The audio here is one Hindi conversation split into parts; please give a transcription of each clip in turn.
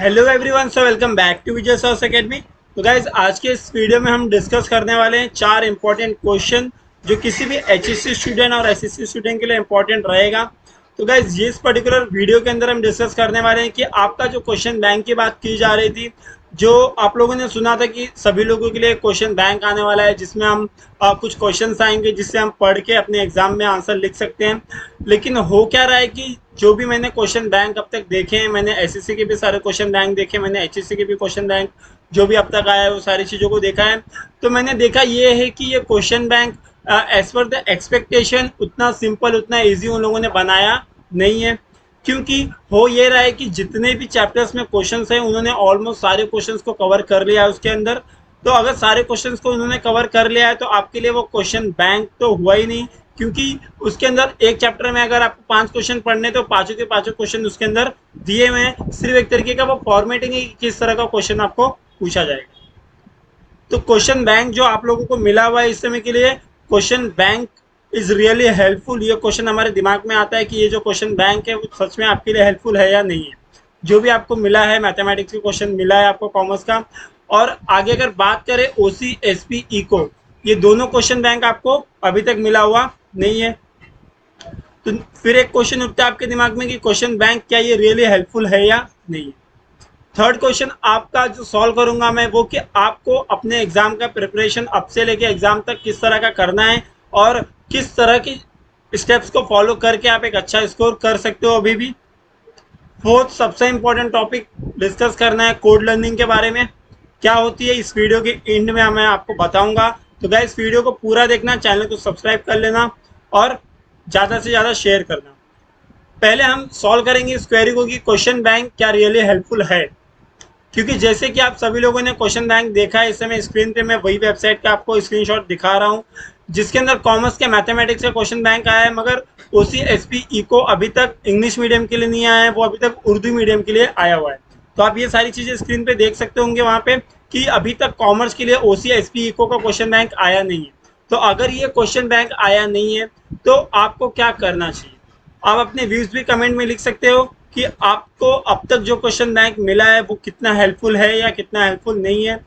Hello everyone, so welcome back to Vijay सॉस एकेडमी। तो गाइज आज के इस वीडियो में हम डिस्कस करने वाले हैं चार इंपॉर्टेंट क्वेश्चन जो किसी भी एचएससी स्टूडेंट और एसएससी स्टूडेंट के लिए इंपॉर्टेंट रहेगा। तो गाइज इस पर्टिकुलर वीडियो के अंदर हम डिस्कस करने वाले हैं कि आपका जो क्वेश्चन बैंक की बात की जा रही थी, जो आप लोगों ने सुना था कि सभी लोगों के लिए क्वेश्चन बैंक आने वाला है, जिसमें हम कुछ क्वेश्चंस आएंगे जिससे हम पढ़ के अपने एग्जाम में आंसर लिख सकते हैं। लेकिन हो क्या रहा है कि जो भी मैंने क्वेश्चन बैंक अब तक देखे हैं, मैंने एसएससी के भी सारे क्वेश्चन बैंक देखे, मैंने एचएससी के भी क्वेश्चन बैंक जो भी अब तक आया है वो सारी चीज़ों को देखा है। तो मैंने देखा ये है कि ये question bank as per the expectation उतना सिंपल, उतना ईजी उन लोगों ने बनाया नहीं है। क्योंकि हो ये रहा है कि जितने भी चैप्टर्स में क्वेश्चंस हैं उन्होंने ऑलमोस्ट सारे क्वेश्चंस को कवर कर लिया है उसके अंदर। तो अगर सारे क्वेश्चंस को उन्होंने कवर कर लिया है तो आपके लिए वो क्वेश्चन बैंक तो हुआ ही नहीं। क्योंकि उसके अंदर एक चैप्टर में अगर आपको 5 क्वेश्चन पढ़ने तो पांचों के पांचों क्वेश्चन उसके अंदर दिए हुए हैं। सिर्फ एक तरीके का वो फॉर्मेटिंग है कि किस तरह का क्वेश्चन आपको पूछा जाएगा। तो क्वेश्चन बैंक जो आप लोगों को मिला हुआ है इस समय के लिए, question bank is really helpful. ये क्वेश्चन हमारे दिमाग में आता है कि ये जो क्वेश्चन बैंक है वो सच में आपके लिए हेल्पफुल है या नहीं है। जो भी आपको मिला है, मैथमेटिक्स का क्वेश्चन मिला है आपको, कॉमर्स का। और आगे अगर बात करें ओसी एसपी इको, ये दोनों क्वेश्चन बैंक आपको अभी तक मिला हुआ नहीं है। तो फिर एक क्वेश्चन उठता है आपके दिमाग में कि क्वेश्चन बैंक क्या ये रियली हेल्पफुल है या नहीं है। थर्ड क्वेश्चन आपका जो सॉल्व करूंगा मैं वो कि आपको अपने एग्जाम का प्रिपरेशन अब से लेके एग्जाम तक किस तरह का करना है और किस तरह की स्टेप्स को फॉलो करके आप एक अच्छा स्कोर कर सकते हो अभी भी। फोर्थ सबसे इंपॉर्टेंट टॉपिक डिस्कस करना है कोड लर्निंग के बारे में। क्या होती है इस वीडियो के एंड में मैं आपको बताऊंगा। तो गाइस वीडियो को पूरा देखना, चैनल को सब्सक्राइब कर लेना और ज़्यादा से ज़्यादा शेयर करना। पहले हम सॉल्व करेंगे इस क्वेरी को कि क्वेश्चन बैंक क्या रियली हेल्पफुल है। क्योंकि जैसे कि आप सभी लोगों ने क्वेश्चन बैंक देखा है, इस समय स्क्रीन पे मैं वही वेबसाइट का आपको स्क्रीनशॉट दिखा रहा हूँ जिसके अंदर कॉमर्स के मैथमेटिक्स का क्वेश्चन बैंक आया है। मगर ओसी एसपी इको अभी तक इंग्लिश मीडियम के लिए नहीं आया है, वो अभी तक उर्दू मीडियम के लिए आया हुआ है। तो आप ये सारी चीज़ें स्क्रीन पे देख सकते होंगे वहाँ पे कि अभी तक कॉमर्स के लिए ओसी एसपी इको का क्वेश्चन बैंक आया नहीं है। तो अगर ये क्वेश्चन बैंक आया नहीं है तो आपको क्या करना चाहिए। आप अपने व्यूज भी कमेंट में लिख सकते हो कि आपको अब तक जो क्वेश्चन बैंक मिला है वो कितना हेल्पफुल है या कितना हेल्पफुल नहीं है।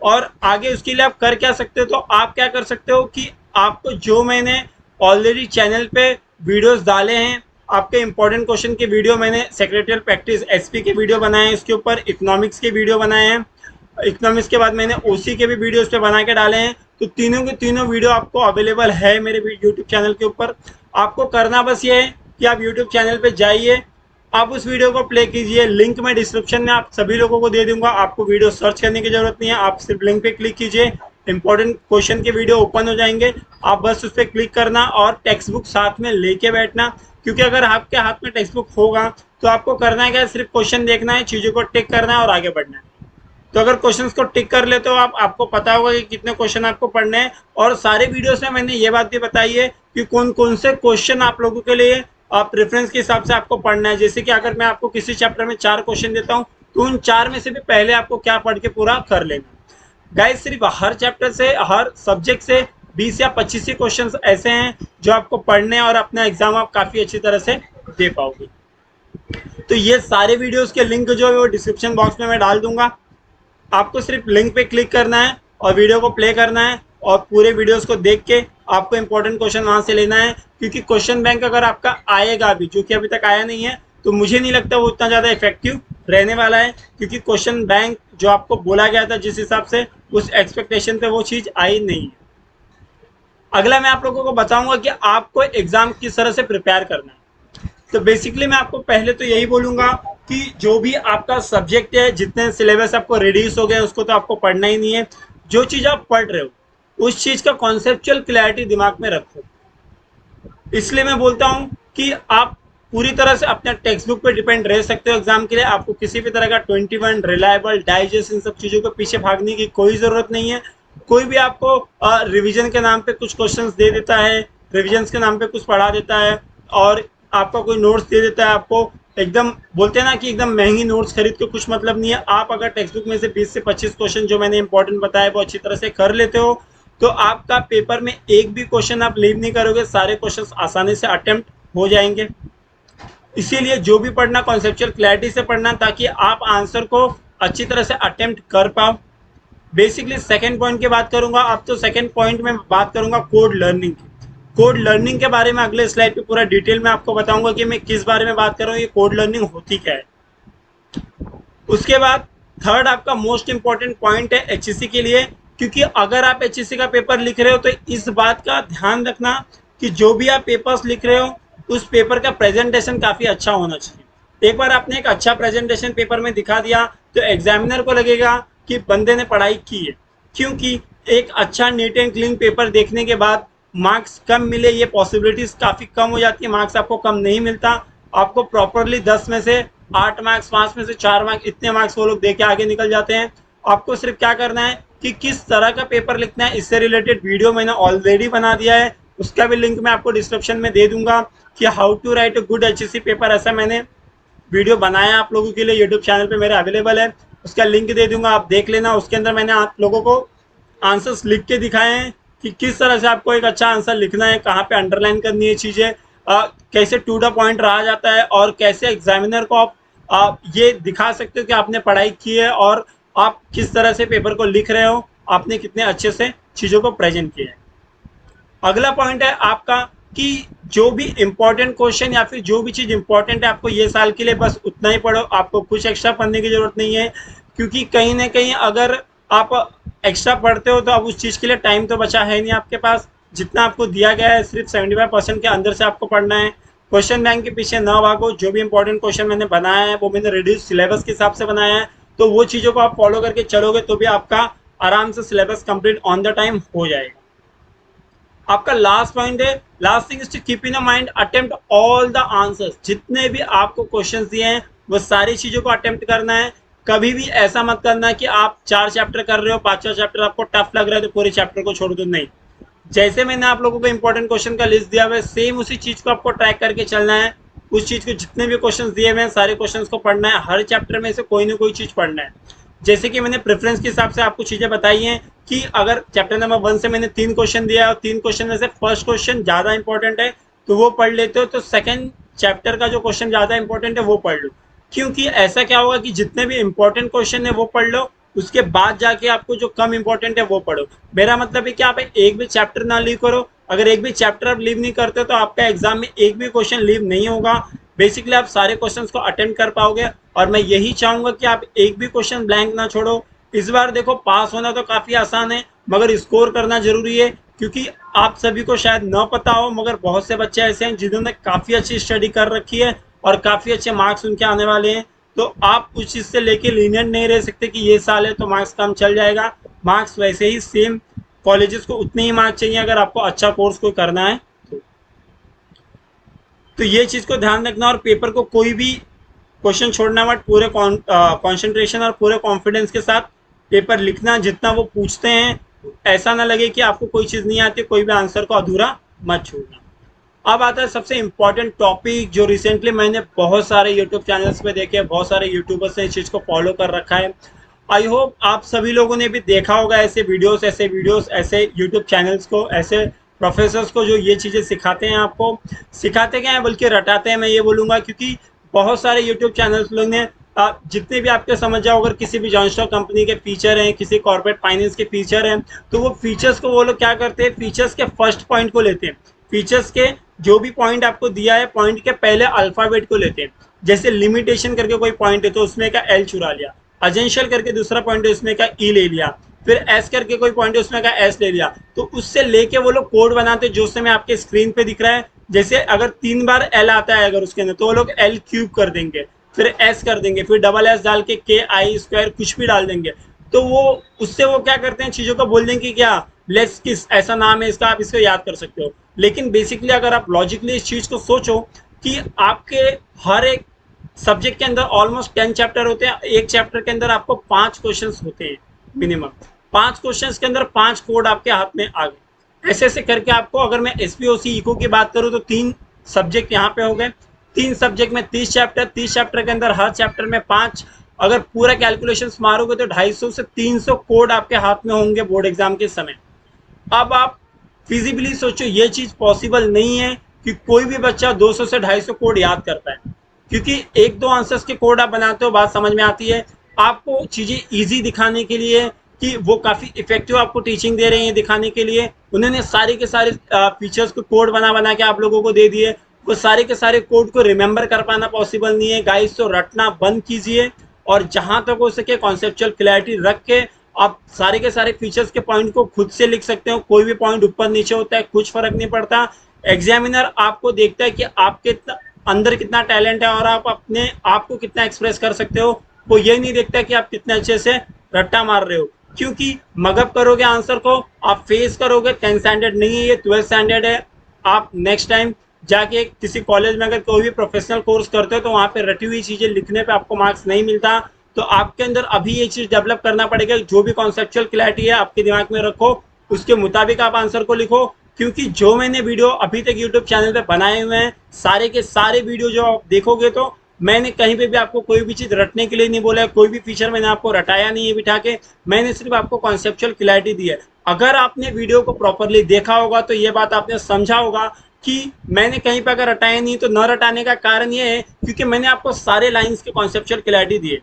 और आगे उसके लिए आप कर क्या सकते हो। तो आप क्या कर सकते हो कि आपको जो मैंने ऑलरेडी चैनल पे वीडियोस डाले हैं, आपके इंपॉर्टेंट क्वेश्चन के वीडियो मैंने सेक्रेटरियल प्रैक्टिस एसपी के वीडियो बनाए हैं, इसके ऊपर इकोनॉमिक्स के वीडियो बनाए हैं, इकोनॉमिक्स के बाद मैंने ओसी के भी वीडियो उस पर बना के डाले हैं। तो तीनों के तीनों वीडियो आपको अवेलेबल है मेरे यूट्यूब चैनल के ऊपर। आपको करना बस ये है कि आप यूट्यूब चैनल पे जाइए, आप उस वीडियो को प्ले कीजिए। लिंक मैं डिस्क्रिप्शन में आप सभी लोगों को दे दूंगा, आपको वीडियो सर्च करने की जरूरत नहीं है, आप सिर्फ लिंक पे क्लिक कीजिए, इंपॉर्टेंट क्वेश्चन के वीडियो ओपन हो जाएंगे। आप बस उस पर क्लिक करना और टेक्स्ट बुक साथ में लेके बैठना। क्योंकि अगर आपके हाथ में टेक्स्ट बुक होगा तो आपको करना है क्या, सिर्फ क्वेश्चन देखना है, चीज़ों को टिक करना है और आगे बढ़ना है। तो अगर क्वेश्चंस को टिक कर लेते हो आपको पता होगा कि कितने क्वेश्चन आपको पढ़ने हैं। और सारे वीडियोस में मैंने ये बात भी बताई है कि कौन कौन से क्वेश्चन आप लोगों के लिए प्रेफरेंस के हिसाब से आपको पढ़ना है। जैसे कि अगर मैं आपको किसी चैप्टर में 4 क्वेश्चन देता हूँ तो उन 4 में से भी पहले आपको क्या पढ़ के पूरा कर लेना। गाइस सिर्फ हर चैप्टर से, हर सब्जेक्ट से 20 या 25 ही क्वेश्चन ऐसे हैं जो आपको पढ़ने हैं और अपना एग्जाम आप काफ़ी अच्छी तरह से दे पाओगे। तो ये सारे वीडियोस के लिंक जो है वो डिस्क्रिप्शन बॉक्स में मैं डाल दूंगा। आपको सिर्फ लिंक पे क्लिक करना है और वीडियो को प्ले करना है और पूरे वीडियोस को देख के आपको इंपॉर्टेंट क्वेश्चन वहां से लेना है। क्योंकि क्वेश्चन बैंक अगर आपका आएगा भी, जो कि अभी तक आया नहीं है, तो मुझे नहीं लगता वो उतना ज़्यादा इफेक्टिव रहने वाला है। क्योंकि क्वेश्चन बैंक जो आपको बोला गया था जिस हिसाब से, उस एक्सपेक्टेशन पे वो चीज़ आई नहीं है। अगला मैं आप लोगों को बताऊंगा कि आपको एग्जाम किस तरह से प्रिपेयर करना है। तो बेसिकली मैं आपको पहले तो यही बोलूंगा कि जो भी आपका सब्जेक्ट है, जितने सिलेबस आपको रिड्यूस हो गए उसको तो आपको पढ़ना ही नहीं है। जो चीज़ आप पढ़ रहे हो उस चीज़ का कॉन्सेप्चुअल क्लैरिटी दिमाग में रखो। इसलिए मैं बोलता हूँ कि आप पूरी तरह से अपने टेक्स्ट बुक पे डिपेंड रह सकते हो एग्जाम के लिए। आपको किसी भी तरह का 21 रिलायबल डाइजेस्ट इन सब चीज़ों के पीछे भागने की कोई ज़रूरत नहीं है। कोई भी आपको रिवीजन के नाम पे कुछ क्वेश्चंस दे देता है, रिविजन्स के नाम पे कुछ पढ़ा देता है और आपका कोई नोट्स दे देता है आपको, एकदम बोलते हैं ना कि एकदम महंगी नोट्स खरीद के कुछ मतलब नहीं है। आप अगर टेक्स्ट बुक में से 20 से 25 क्वेश्चन जो मैंने इंपॉर्टेंट बताया वो अच्छी तरह से कर लेते हो तो आपका पेपर में एक भी क्वेश्चन आप लीव नहीं करोगे, सारे क्वेश्चन आसानी से अटेम्प्ट हो जाएंगे। इसीलिए जो भी पढ़ना कॉन्सेप्चुअल क्लैरिटी से पढ़ना, ताकि आप आंसर को अच्छी तरह से अटेम्प्ट कर पाओ। बेसिकली सेकंड पॉइंट की बात करूंगा अब, तो सेकंड पॉइंट में बात करूंगा कोड लर्निंग की। कोड लर्निंग के बारे में अगले स्लाइड पे पूरा डिटेल में आपको बताऊंगा कि मैं किस बारे में बात कर रहा हूँ, ये कोड लर्निंग होती क्या है। उसके बाद थर्ड आपका मोस्ट इंपॉर्टेंट पॉइंट है एचईसी के लिए, क्योंकि अगर आप एचईसी का पेपर लिख रहे हो तो इस बात का ध्यान रखना कि जो भी आप पेपर्स लिख रहे हो उस पेपर का प्रेजेंटेशन काफ़ी अच्छा होना चाहिए। एक बार आपने एक अच्छा प्रेजेंटेशन पेपर में दिखा दिया तो एग्जामिनर को लगेगा कि बंदे ने पढ़ाई की है, क्योंकि एक अच्छा नीट एंड क्लीन पेपर देखने के बाद मार्क्स कम मिले ये पॉसिबिलिटीज काफ़ी कम हो जाती है, मार्क्स आपको कम नहीं मिलता। आपको प्रॉपरली 10 में से 8 मार्क्स, 5 में से 4 मार्क्स, इतने मार्क्स वो लोग दे के आगे निकल जाते हैं। आपको सिर्फ क्या करना है कि किस तरह का पेपर लिखना है, इससे रिलेटेड वीडियो मैंने ऑलरेडी बना दिया है, उसका भी लिंक मैं आपको डिस्क्रिप्शन में दे दूंगा कि how to write a good HSC paper. ऐसा मैंने वीडियो बनाया आप लोगों के लिए, यूट्यूब चैनल पे मेरा अवेलेबल है, उसका लिंक दे दूंगा, आप देख लेना। उसके अंदर मैंने आप लोगों को आंसर्स लिख के दिखाए हैं कि किस तरह से आपको एक अच्छा आंसर लिखना है, कहाँ पे अंडरलाइन करनी है चीज़ें, कैसे टू द पॉइंट रहा जाता है, और कैसे एग्जामिनर को आप ये दिखा सकते हो कि आपने पढ़ाई की है और आप किस तरह से पेपर को लिख रहे हो, आपने कितने अच्छे से चीज़ों को प्रेजेंट किया है। अगला पॉइंट है आपका कि जो भी इंपॉर्टेंट क्वेश्चन या फिर जो भी चीज़ इंपॉर्टेंट है आपको ये साल के लिए बस उतना ही पढ़ो, आपको कुछ एक्स्ट्रा पढ़ने की जरूरत नहीं है। क्योंकि कहीं ना कहीं अगर आप एक्स्ट्रा पढ़ते हो तो अब उस चीज़ के लिए टाइम तो बचा है नहीं आपके पास। जितना आपको दिया गया है सिर्फ 75% के अंदर से आपको पढ़ना है। क्वेश्चन बैंक के पीछे ना भागो, जो भी इंपॉर्टेंट क्वेश्चन मैंने बनाया है वो मैंने रिड्यूस सिलेबस के हिसाब से बनाया है, तो वो चीज़ों को आप फॉलो करके चलोगे तो भी आपका आराम से syllabus complete on the time हो जाएगा। आपका लास्ट पॉइंट है, last thing is to keep in mind attempt all the answers. जितने भी आपको क्वेश्चंस दिए हैं वो सारी चीज़ों को अटेम्प्ट करना है। कभी भी ऐसा मत करना कि आप 4 चैप्टर कर रहे हो, 5वां चैप्टर आपको टफ लग रहा है तो पूरे चैप्टर को छोड़ दो, नहीं। जैसे मैंने आप लोगों को इंपॉर्टेंट क्वेश्चन का लिस्ट दिया हुआ है, सेम उसी चीज़ को आपको ट्रैक करके चलना है। उस चीज़ को जितने भी क्वेश्चन दिए हुए हैं सारे क्वेश्चन को पढ़ना है, हर चैप्टर में से कोई ना कोई चीज़ पढ़ना है। जैसे कि मैंने प्रेफरेंस के हिसाब से आपको चीज़ें बताई हैं कि अगर चैप्टर नंबर 1 से मैंने 3 क्वेश्चन दिया है और 3 क्वेश्चन में से फर्स्ट क्वेश्चन ज़्यादा इंपॉर्टेंट है तो वो पढ़ लेते हो, तो सेकंड चैप्टर का जो क्वेश्चन ज़्यादा इंपॉर्टेंट है वो पढ़ लो। क्योंकि ऐसा क्या होगा कि जितने भी इंपॉर्टेंट क्वेश्चन है वो पढ़ लो, उसके बाद जाके आपको जो कम इंपॉर्टेंट है वो पढ़ो। मेरा मतलब है कि आप एक भी चैप्टर ना लीव करो। अगर एक भी चैप्टर आप लीव नहीं करते तो आपका एग्जाम में एक भी क्वेश्चन लीव नहीं होगा। बेसिकली आप सारे क्वेश्चंस को अटेम्प्ट कर पाओगे, और मैं यही चाहूंगा कि आप एक भी क्वेश्चन ब्लैंक ना छोड़ो। इस बार देखो, पास होना तो काफ़ी आसान है मगर स्कोर करना जरूरी है। क्योंकि आप सभी को शायद न पता हो मगर बहुत से बच्चे ऐसे हैं जिन्होंने काफ़ी अच्छी स्टडी कर रखी है और काफ़ी अच्छे मार्क्स उनके आने वाले हैं। तो आप उस चीज़ से लेके लीनियंट नहीं रह सकते कि ये साल है तो मार्क्स कम चल जाएगा। मार्क्स वैसे ही सेम, कॉलेजेस को उतने ही मार्क्स चाहिए अगर आपको अच्छा कोर्स कोई करना है तो ये चीज़ को ध्यान रखना। और पेपर को कोई भी क्वेश्चन छोड़ना मत, पूरे कॉन्सेंट्रेशन और पूरे कॉन्फिडेंस के साथ पेपर लिखना जितना वो पूछते हैं। ऐसा ना लगे कि आपको कोई चीज़ नहीं आती, कोई भी आंसर को अधूरा मत छोड़ना। अब आता है सबसे इम्पॉर्टेंट टॉपिक जो रिसेंटली मैंने बहुत सारे यूट्यूब चैनल्स पे देखे, बहुत सारे यूट्यूबर्स ने इस चीज़ को फॉलो कर रखा है। आई होप आप सभी लोगों ने भी देखा होगा ऐसे वीडियोस ऐसे यूट्यूब चैनल्स को, ऐसे प्रोफेसर्स को जो ये चीज़ें सिखाते हैं। आपको सिखाते क्या है बल्कि रटाते हैं, मैं ये बोलूँगा। क्योंकि बहुत सारे यूट्यूब चैनल्स लोग ने जितने भी आपके समझ जाओ, अगर किसी भी जॉन स्टॉक कंपनी के फीचर हैं, किसी कॉर्पोरेट फाइनेंस के फीचर हैं, तो वो फीचर्स को वो लोग क्या करते हैं, फीचर्स के फर्स्ट पॉइंट को लेते हैं। फीचर्स के जो भी पॉइंट आपको दिया है, पॉइंट के पहले अल्फाबेट को लेते हैं। जैसे लिमिटेशन करके कोई पॉइंट है तो उसमें का एल चुरा लिया, अजेंशियल करके दूसरा पॉइंट है उसमें का ई ले लिया, फिर एस करके कोई पॉइंट है उसमें का एस ले लिया। तो उससे लेके वो लोग कोड बनाते जो समय आपके स्क्रीन पे दिख रहा है। जैसे अगर 3 बार एल आता है अगर उसके अंदर तो वो लोग एल क्यूब कर देंगे, फिर एस कर देंगे, फिर डबल एस डाल के के आई स्क्वायर कुछ भी डाल देंगे। तो वो उससे वो क्या करते हैं, चीज़ों को बोल देंगे कि क्या लेट्स किस ऐसा नाम है इसका, आप इसको याद कर सकते हो। लेकिन बेसिकली अगर आप लॉजिकली इस चीज़ को सोचो कि आपके हर एक सब्जेक्ट के अंदर ऑलमोस्ट 10 चैप्टर होते हैं, एक चैप्टर के अंदर आपको 5 क्वेश्चंस होते हैं मिनिमम। 5 क्वेश्चंस के अंदर 5 कोड आपके हाथ में आ गए। ऐसे ऐसे करके आपको, अगर मैं एसपीओसी इको की बात करूँ तो 3 सब्जेक्ट यहाँ पे हो गए। 3 सब्जेक्ट में 30 चैप्टर, 30 चैप्टर के अंदर हर चैप्टर में 5। अगर पूरा कैलकुलेशंस मारोगे तो 250 से 300 कोड आपके हाथ में होंगे बोर्ड एग्जाम के समय। अब आप फिजिबली सोचो, ये चीज़ पॉसिबल नहीं है कि कोई भी बच्चा 200 से 250 कोड याद कर पाए। क्योंकि एक दो आंसर्स के कोड आप बनाते हो, बात समझ में आती है। आपको चीज़ें ईजी दिखाने के लिए कि वो काफ़ी इफेक्टिव आपको टीचिंग दे रहे हैं दिखाने के लिए, उन्होंने सारे के सारे फीचर्स को कोड बना बना के आप लोगों को दे दिए। वो सारे के सारे कोड को रिमेंबर कर पाना पॉसिबल नहीं है गाइस, तो रटना बंद कीजिए और जहां तक हो सके कॉन्सेप्चुअल क्लैरिटी रख के आप सारे के सारे फीचर्स के पॉइंट को खुद से लिख सकते हो। कोई भी पॉइंट ऊपर नीचे होता है, कुछ फर्क नहीं पड़ता। एग्जामिनर आपको देखता है कि आपके अंदर कितना टैलेंट है और आप अपने आप को कितना एक्सप्रेस कर सकते हो। वो ये नहीं देखता कि आप कितने अच्छे से रट्टा मार रहे हो, क्योंकि मगअप करोगे आंसर को, आप फेस करोगे। 10 स्टैंडर्ड नहीं है ये, 12 स्टैंडर्ड है। आप नेक्स्ट टाइम जाके किसी कॉलेज में अगर कोई भी प्रोफेशनल कोर्स करते हो तो वहाँ पे रटी हुई चीज़ें लिखने पे आपको मार्क्स नहीं मिलता। तो आपके अंदर अभी ये चीज़ डेवलप करना पड़ेगा। जो भी कॉन्सेप्चुअल क्लैरिटी है आपके दिमाग में रखो, उसके मुताबिक आप आंसर को लिखो। क्योंकि जो मैंने वीडियो अभी तक यूट्यूब चैनल पे बनाए हुए हैं, सारे के सारे वीडियो जो आप देखोगे तो मैंने कहीं पे भी आपको कोई भी चीज़ रटने के लिए नहीं बोला है। कोई भी फीचर मैंने आपको रटाया नहीं है बिठा के, मैंने सिर्फ आपको कॉन्सेप्चुअल क्लैरिटी दी है। अगर आपने वीडियो को प्रॉपरली देखा होगा तो ये बात आपने समझा होगा कि मैंने कहीं पर अगर रटाया नहीं, तो न रटाने का कारण ये है क्योंकि मैंने आपको सारे लाइंस के कॉन्सेप्चुअल क्लैरिटी दिए।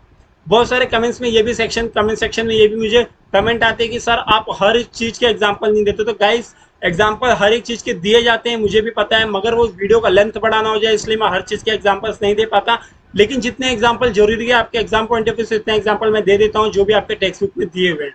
बहुत सारे कमेंट्स में ये भी कमेंट सेक्शन में ये भी मुझे कमेंट आते हैं कि सर आप हर चीज़ के एग्जाम्पल नहीं देते। तो गाइस, एग्जाम्पल हर एक चीज़ के दिए जाते हैं, मुझे भी पता है, मगर वो वीडियो का लेंथ बढ़ाना हो जाए इसलिए मैं हर चीज़ के एग्जाम्पल्स नहीं दे पाता। लेकिन जितने एग्जाम्पल जरूरी है आपके एग्जाम पॉइंट ऑफ व्यू से, उतने एग्जाम्पल मैं दे देता हूँ जो भी आपके टेक्स्ट बुक में दिए हुए हैं।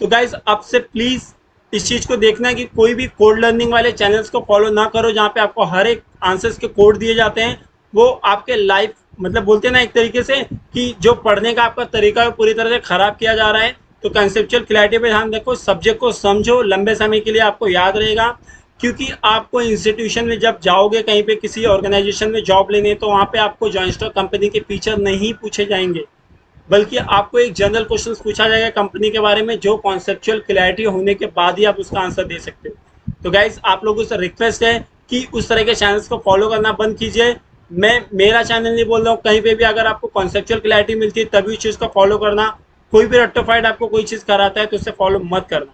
तो गाइज, आपसे प्लीज़ इस चीज़ को देखना है कि कोई भी कोड लर्निंग वाले चैनल्स को फॉलो ना करो जहाँ पे आपको हर एक आंसर्स के कोड दिए जाते हैं। वो आपके लाइफ, मतलब बोलते हैं ना एक तरीके से कि जो पढ़ने का आपका तरीका है पूरी तरह से खराब किया जा रहा है। तो कंसेप्चुअल क्लैरिटी पे ध्यान रखो, सब्जेक्ट को समझो, लंबे समय के लिए आपको याद रहेगा। क्योंकि आपको इंस्टीट्यूशन में जब जाओगे, कहीं पे किसी ऑर्गेनाइजेशन में जॉब लेने, तो वहाँ पे आपको जॉइंट स्टॉक कंपनी के फीचर नहीं पूछे जाएंगे, बल्कि आपको एक जनरल क्वेश्चन पूछा जाएगा कंपनी के बारे में, जो कॉन्सेप्चुअल क्लैरिटी होने के बाद ही आप उसका आंसर दे सकते हो। तो गाइज, आप लोगों से रिक्वेस्ट है कि उस तरह के चैनल्स को फॉलो करना बंद कीजिए। मैं मेरा चैनल नहीं बोल रहा हूँ, कहीं पे भी अगर आपको कॉन्सेप्चुअल क्लैरिटी मिलती है तभी उस चीज़ को फॉलो करना। कोई भी रट्टोफाइड आपको कोई चीज़ कराता है तो उससे फॉलो मत करना।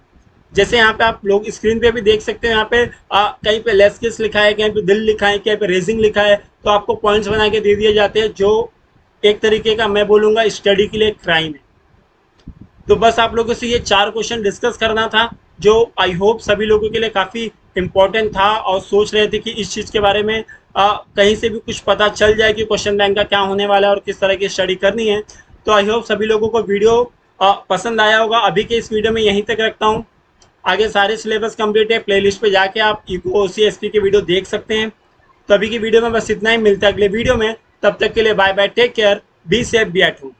जैसे यहाँ पे आप लोग स्क्रीन पे भी देख सकते हो, यहाँ पे कहीं पे लेस किस लिखा है, कहीं पे दिल लिखा है, कहीं पे रेजिंग लिखा है, तो आपको पॉइंट्स बना के दे दिए जाते हैं, जो एक तरीके का मैं बोलूँगा स्टडी के लिए क्राइम है। तो बस आप लोगों से ये 4 क्वेश्चन डिस्कस करना था, जो आई होप सभी लोगों के लिए काफ़ी इम्पोर्टेंट था और सोच रहे थे कि इस चीज़ के बारे में कहीं से भी कुछ पता चल जाए कि क्वेश्चन बैंक का क्या होने वाला है और किस तरह की स्टडी करनी है। तो आई होप सभी लोगों को वीडियो पसंद आया होगा। अभी के इस वीडियो में यहीं तक रखता हूँ। आगे सारे सिलेबस कंप्लीट है, प्लेलिस्ट पे जाके आप इको OCSP के वीडियो देख सकते हैं। तो अभी की वीडियो में बस इतना ही, मिलता है अगले वीडियो में। तब तक के लिए bye bye, take care, be safe, be at home.